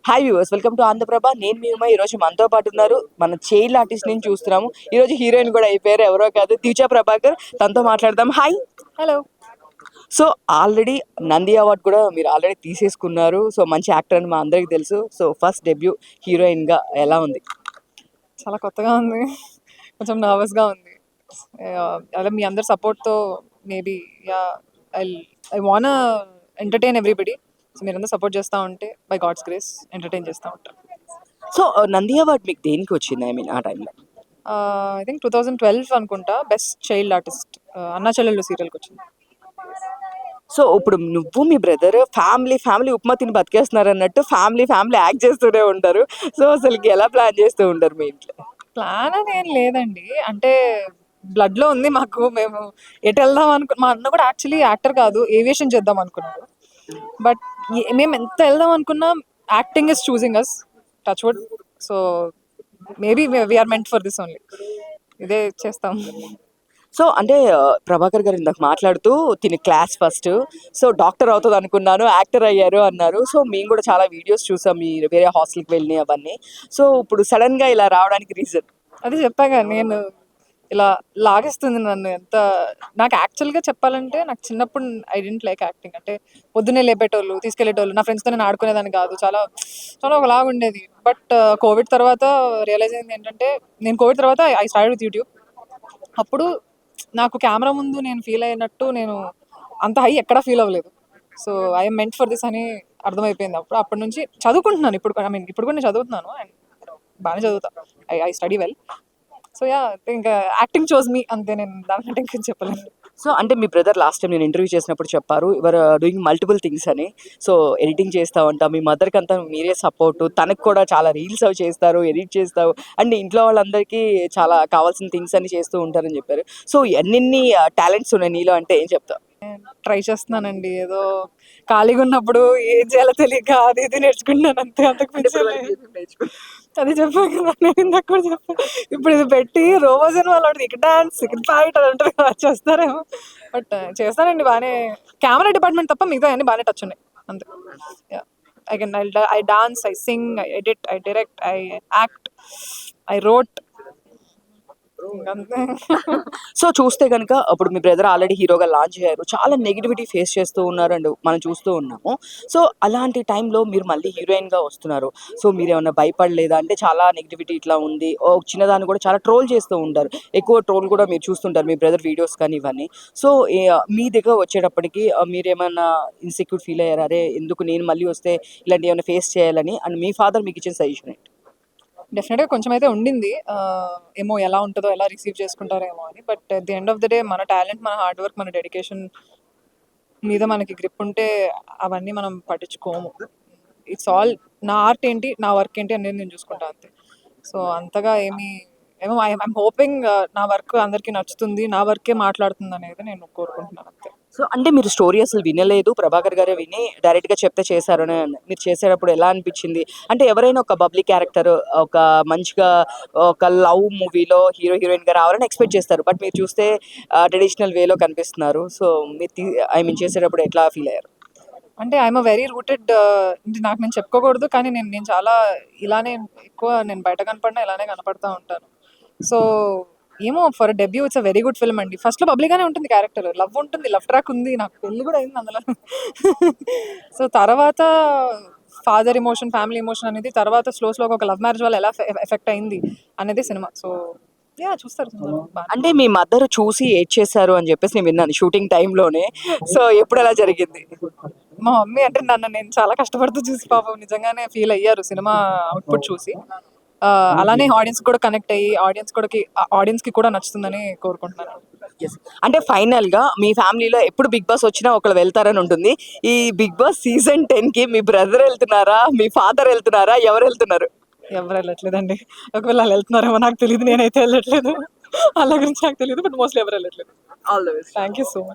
Hi viewers, welcome to Andhra Prabha. నేను మీ ఉమా. ఈరోజు మనతో పాటు ఉన్నారు మన చైల్డ్ ఆర్టిస్ట్ ని చూస్తున్నాము. ఈరోజు హీరోయిన్ కూడా అయిపోయారు, ఎవరో కాదు దీక్షా ప్రభాకర్. తనతో మాట్లాడదాం. Hi. Hello. So already Nandi award కూడా మీరు ఆల్రెడీ తీసేసుకున్నారు. సో మంచి యాక్టర్ అని మా అందరికి తెలుసు. సో ఫస్ట్ డెబ్యూ హీరోయిన్ గా ఎలా ఉంది? చాలా కొత్తగా ఉంది, కొంచెం నర్వస్గా ఉంది. అలా మీ అందరి సపోర్ట్తో maybe I I want entertain everybody. So మీరందరూ సపోర్ట్ చేస్తూ ఉంటే బై గాడ్స్ గ్రేస్ ఎంటర్టైన్ చేస్తూ ఉంటారు. సో నంది అవార్డు మీకు దేనికి వచ్చింది? ఐ మీన్ ఆ టైంలో ఐ థింక్ 2012 అనుకుంటా, బెస్ట్ చైల్డ్ ఆర్టిస్ట్ అన్నా చెల్లెళ్ళు సీరియల్కి వచ్చింది. సో ఇప్పుడు నువ్వు మీ బ్రదర్ ఫ్యామిలీ ఉప్మా తిని బతికేస్తున్నారు అన్నట్టు ఫ్యామిలీ యాక్ట్ చేస్తూనే ఉంటారు. సో అసలుకి ఎలా ప్లాన్ చేస్తూ ఉంటారు మీ ఇంట్లో? ప్లాన్ అని ఏం లేదండి, అంటే బ్లడ్లో ఉంది మాకు. మేము ఎటు వెళ్దాం మా అన్న కూడా యాక్చువల్లీ యాక్టర్ కాదు, ఏవియేషన్ చేద్దాం అనుకున్నాడు. బట్ మేము ఎంత వెళ్దాం అనుకున్నా acting is choosing us, touch wood. So maybe we are meant for this only, ఇదే చేస్తాం. సో అంటే ప్రభాకర్ గారు ఇందాక మాట్లాడుతూ తిని క్లాస్ ఫస్ట్, సో డాక్టర్ అవుతుంది అనుకున్నాను, యాక్టర్ అయ్యారు అన్నారు. సో మేము కూడా చాలా వీడియోస్ చూసాం మీరు వేరే హాస్టల్కి వెళ్ళి అవన్నీ. సో ఇప్పుడు సడన్గా ఇలా రావడానికి రీజన్? అది చెప్పాగా, నేను ఇలా లాగేస్తుంది నన్ను ఎంత. నాకు యాక్చువల్గా చెప్పాలంటే నాకు చిన్నప్పుడు ఐ డెంట్ లైక్ యాక్టింగ్. అంటే పొద్దున్నే లేపేటోళ్ళు, తీసుకెళ్లేటోళ్ళు, నా ఫ్రెండ్స్తో నేను ఆడుకునేదాన్ని కాదు, చాలా చాలా ఒకలాగా ఉండేది. బట్ కోవిడ్ తర్వాత రియలైజ్ అయింది ఏంటంటే, నేను కోవిడ్ తర్వాత ఐ స్టార్ట్ విత్ యూట్యూబ్. అప్పుడు నాకు కెమెరా ముందు నేను ఫీల్ అయినట్టు నేను అంత హై ఎక్కడా ఫీల్ అవ్వలేదు. So I'm meant for this అని అర్థమైపోయింది. అప్పటి నుంచి చదువుకుంటున్నాను. ఇప్పుడు ఇప్పుడు కూడా నేను చదువుతున్నాను అండ్ బాగానే చదువుతా. I study well. సో ఇంకా యాక్టింగ్ చోజ్ మీ, అంతే. నేను దానికంటే ఇంకేం చెప్పలేను. సో అంటే మీ బ్రదర్ లాస్ట్ టైం నేను ఇంటర్వ్యూ చేసినప్పుడు చెప్పారు, యువర్ డూయింగ్ మల్టిపుల్ థింగ్స్ అని. సో ఎడిటింగ్ చేస్తా ఉంటా, మీ మదర్కి అంతా మీరే సపోర్టు, తనకు కూడా చాలా రీల్స్ అవి చేస్తారు, ఎడిట్ చేస్తావు, అండ్ ఇంట్లో వాళ్ళందరికీ చాలా కావాల్సిన థింగ్స్ అన్ని చేస్తూ ఉంటారని చెప్పారు. సో ఎన్ని టాలెంట్స్ ఉన్నాయి నీలో అంటే ఏం చెప్తావు? ట్రై చేస్తున్నానండి, ఏదో ఖాళీగా ఉన్నప్పుడు ఏం చేయాలో తెలియక అది ఇది నేర్చుకుంటున్నాను, అంతే. అంతకు అది చెప్పాను కదా, నేను ఇందాక కూడా చెప్పాను. ఇప్పుడు ఇది పెట్టి రోజు వాళ్ళు ఇక్కడ డాన్స్ ఇక్కడ ఫైట్ అది ఉంటుంది కదా, చేస్తారేమో. బట్ చేస్తానండి బాగానే. కెమెరా డిపార్ట్మెంట్ తప్ప మిగతా అన్ని బాగానే టచ్ ఉన్నాయి, అంతే. I dance, I sing, I edit, I direct, I act, I wrote. So చూస్తే కనుక అప్పుడు మీ బ్రదర్ ఆల్రెడీ హీరోగా లాంచ్ అయ్యారు, చాలా నెగిటివిటీ ఫేస్ చేస్తూ ఉన్నారు అండ్ మనం చూస్తూ ఉన్నాము. సో అలాంటి టైంలో మీరు మళ్ళీ హీరోయిన్గా వస్తున్నారు. సో మీరు ఏమైనా భయపడలేదా? అంటే చాలా నెగిటివిటీ ఇట్లా ఉంది, చిన్నదాన్ని కూడా చాలా ట్రోల్ చేస్తూ ఉంటారు, ఎక్కువ ట్రోల్ కూడా మీరు చూస్తుంటారు మీ బ్రదర్ వీడియోస్ కానీ ఇవన్నీ. సో మీ దగ్గర వచ్చేటప్పటికి మీరేమైనా ఇన్సెక్యూర్ ఫీల్ అయ్యారు, అరే ఎందుకు నేను మళ్ళీ వస్తే ఇలాంటి ఏమైనా ఫేస్ చేయాలని? అండ్ మీ ఫాదర్ మీకు ఇచ్చిన సజెషన్ ఏంటి? డెఫినెట్గా కొంచెం అయితే ఉండింది, ఏమో ఎలా ఉంటుందో, ఎలా రిసీవ్ చేసుకుంటారేమో అని. But at the end of the day మన టాలెంట్, మన హార్డ్ వర్క్, మన డెడికేషన్ మీద మనకి గ్రిప్ ఉంటే అవన్నీ మనం పట్టించుకోము. ఇట్స్ ఆల్ నా ఆర్ట్ ఏంటి, నా వర్క్ ఏంటి అనేది నేను చూసుకుంటాను, అంతే. సో అంతగా ఏమో ఐఎమ్ హోపింగ్ నా వర్క్ అందరికీ నచ్చుతుంది, నా వర్కే మాట్లాడుతుంది అనేది నేను కోరుకుంటున్నాను, అంతే. సో అంటే మీరు స్టోరీ అసలు వినలేదు, ప్రభాకర్ గారే విని డైరెక్ట్గా చెప్తే చేశారు అని. మీరు చేసేటప్పుడు ఎలా అనిపించింది? అంటే ఎవరైనా ఒక బబ్లీ క్యారెక్టర్, ఒక మంచిగా ఒక లవ్ మూవీలో హీరోయిన్గా రావాలని ఎక్స్పెక్ట్ చేస్తారు, బట్ మీరు చూస్తే ట్రెడిషనల్ వేలో కనిపిస్తున్నారు. సో మీరు ఐ మీన్ చేసేటప్పుడు ఎట్లా ఫీల్ అయ్యారు? అంటే ఐఎమ్ వెరీ రూటెడ్, నాకు నేను చెప్పుకోకూడదు కానీ నేను చాలా ఇలానే ఎక్కువ, నేను బయట కనపడినా ఇలానే కనపడతా ఉంటాను. సో ఏమో, for debut it's a very good film అండి. ఫస్ట్లో బబ్లీగానే ఉంటుంది క్యారెక్టర్, లవ్ ఉంటుంది, లవ్ ట్రాక్ ఉంది, నాకు పెళ్ళి కూడా అయింది అందులో. సో తర్వాత ఫాదర్ ఎమోషన్, ఫ్యామిలీ ఎమోషన్ అనేది తర్వాత స్లోగా ఒక లవ్ మ్యారేజ్ వల్ల ఎలా ఎఫెక్ట్ అయింది అనేది సినిమా. సో చూస్తారు. అంటే మీ మదర్ చూసి ఏడ్ చేశారు అని చెప్పేసి నేను విన్నాను షూటింగ్ టైంలోనే. సో ఎప్పుడు ఎలా జరిగింది? మా మమ్మీ అంటే నేను చాలా కష్టపడుతూ చూసి పాపం నిజంగానే ఫీల్ అయ్యారు సినిమా అవుట్పుట్ చూసి. అలానే ఆడియన్స్ కూడా కనెక్ట్ అయ్యి ఆడియన్స్కి కూడా నచ్చుతుందని కోరుకుంటున్నాను. అంటే ఫైనల్ గా మీ ఫ్యామిలీలో ఎప్పుడు బిగ్ బాస్ వచ్చినా ఒకళ్ళు వెళ్తారని ఉంటుంది. ఈ బిగ్ బాస్ సీజన్ 10కి మీ బ్రదర్ వెళ్తున్నారా, మీ ఫాదర్ వెళ్తున్నారా, ఎవరు వెళ్తున్నారు? ఎవరు వెళ్ళట్లేదండి. ఒకవేళ వాళ్ళు వెళ్తున్నారేమో నాకు తెలియదు, నేనైతే వెళ్ళట్లేదు. వాళ్ళ గురించి నాకు తెలియదు, బట్ మోస్ట్లీ ఎవరు వెళ్ళట్లేదు. All the best. Thank you so much.